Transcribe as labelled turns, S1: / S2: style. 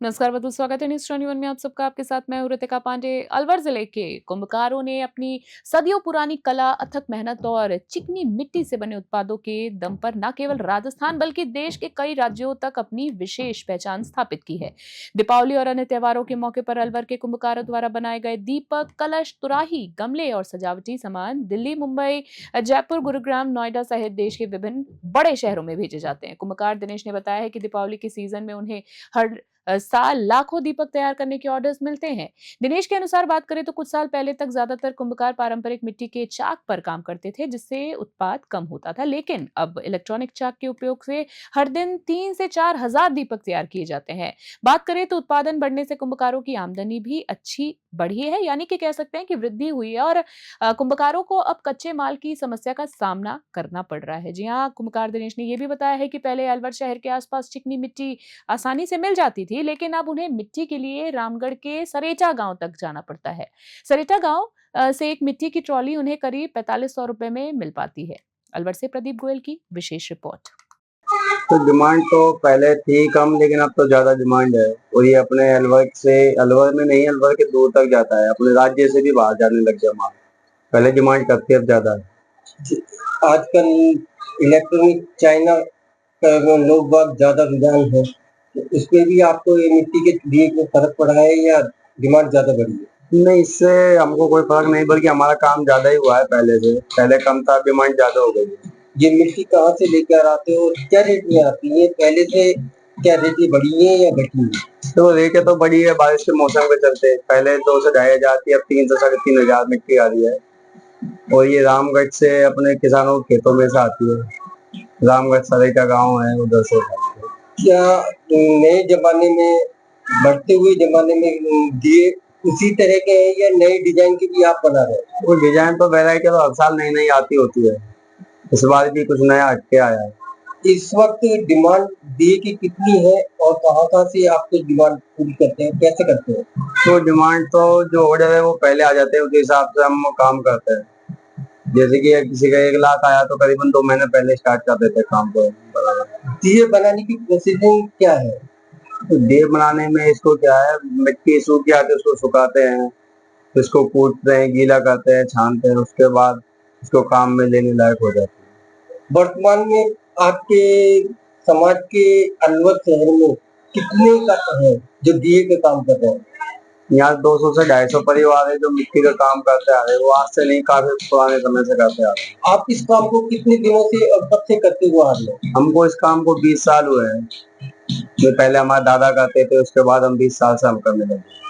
S1: नमस्कार, बहुत स्वागत है न्यूज 21 में। आप सबका आपके साथ मैं हूं रितिका पांडे। अलवर जिले के कुंभकारों ने अपनी सदियों पुरानी कला, अथक मेहनत और चिकनी मिट्टी से बने उत्पादों के दम पर न केवल राजस्थान बल्कि देश के कई राज्यों तक अपनी विशेष पहचान स्थापित की है। दीपावली और अन्य त्योहारों के मौके पर अलवर के कुंभकारों द्वारा बनाए गए दीपक, कलश, तुराही, गमले और सजावटी सामान दिल्ली, मुंबई, जयपुर, गुरुग्राम, नोएडा सहित देश के विभिन्न बड़े शहरों में भेजे जाते हैं। कुंभकार दिनेश ने बताया है कि दीपावली के सीजन में उन्हें हर साल लाखों दीपक तैयार करने के ऑर्डर्स मिलते हैं। दिनेश के अनुसार बात करें तो कुछ साल पहले तक ज्यादातर कुंभकार पारंपरिक मिट्टी के चाक पर काम करते थे, जिससे उत्पाद कम होता था, लेकिन अब इलेक्ट्रॉनिक चाक के उपयोग से हर दिन 3 से 4 हजार दीपक तैयार किए जाते हैं। बात करें तो उत्पादन बढ़ने से कुंभकारों की आमदनी भी अच्छी बढ़ी है, यानी कि कह सकते हैं कि वृद्धि हुई है और कुंभकारों को अब कच्चे माल की समस्या का सामना करना पड़ रहा है। जी हाँ, कुंभकार दिनेश ने यह भी बताया है कि पहले अलवर शहर के आसपास चिकनी मिट्टी आसानी से मिल जाती थी, लेकिन अब उन्हें मिट्टी के लिए रामगढ़ के सरेटा गांव तक जाना पड़ता है। सरेटा गांव से एक मिट्टी की ट्रॉली उन्हें करीब 4500 रुपए में मिल पाती है। अलवर से प्रदीप गोयल की विशेष रिपोर्ट।
S2: तो डिमांड तो पहले थी कम, लेकिन अब तो ज्यादा डिमांड है। और ये अपने अलवर में नहीं, अलवर के दूर तक जाता है, अपने राज्य से भी बाहर जाने लग गया माल। पहले डिमांड करती है, अब ज्यादा है। आजकल इलेक्ट्रॉनिक चाइना का लोग बहुत ज्यादा रुझान है, तो उसमें भी आपको ये मिट्टी के दिए को फर्क पड़ा है या डिमांड ज्यादा बढ़ी है? नहीं, इससे हमको कोई फर्क नहीं, बल्कि हमारा काम ज्यादा ही हुआ है पहले से। पहले कम था, डिमांड ज्यादा हो गई है। ये मिट्टी कहाँ से लेकर आते हो और क्या रेट में आती है? पहले से क्या रेटें बढ़ी है या घटी है? तो रेटें तो बढ़ी है, बारिश के मौसम के चलते। पहले 2 से 2,500 थी, अब 3 से 3,500 मिट्टी आ रही है। और ये रामगढ़ से अपने किसानों के खेतों में से आती है। रामगढ़ सरेटा गांव है, उधर से। क्या नए जमाने में, बढ़ते हुए जमाने में दिए उसी तरह के हैं या नए डिजाइन के भी आप बना रहे हैं? वो डिजाइन तो वैरायटी तो हर साल नई नई आती होती है। इस बार भी कुछ नया हट के आया है। इस वक्त डिमांड दिए की कितनी है और कहाँ से आप कुछ डिमांड पूरी करते हैं, कैसे करते हैं? तो डिमांड तो जो ऑर्डर है वो पहले आ जाते हैं, उस हिसाब से हम काम करते हैं। जैसे कि किसी का 1 लाख आया तो करीबन 2 महीने पहले स्टार्ट कर देते हैं काम को। दिए बनाने की प्रोसीजर क्या है? तो दिए बनाने में इसको क्या है, मिट्टी सूख जाती है, उसको सुखाते हैं, इसको कूटते हैं, गीला करते हैं, छानते हैं, उसके बाद इसको काम में लेने लायक हो जाती है। वर्तमान में आपके समाज के अलवर शहर में कितने का है जो दिए का काम कर रहे हैं? यहाँ 200 से 250 परिवार है जो मिट्टी का काम करते आ रहे हैं। वो आज से नहीं, काफी पुराने समय से करते आ रहे हैं। आप इस काम को कितने दिनों से और कब से करते हुए आ रहे हैं? हमको इस काम को 20 साल हुए हैं। जो पहले हमारे दादा करते थे, उसके बाद हम 20 साल से हम करने लगे।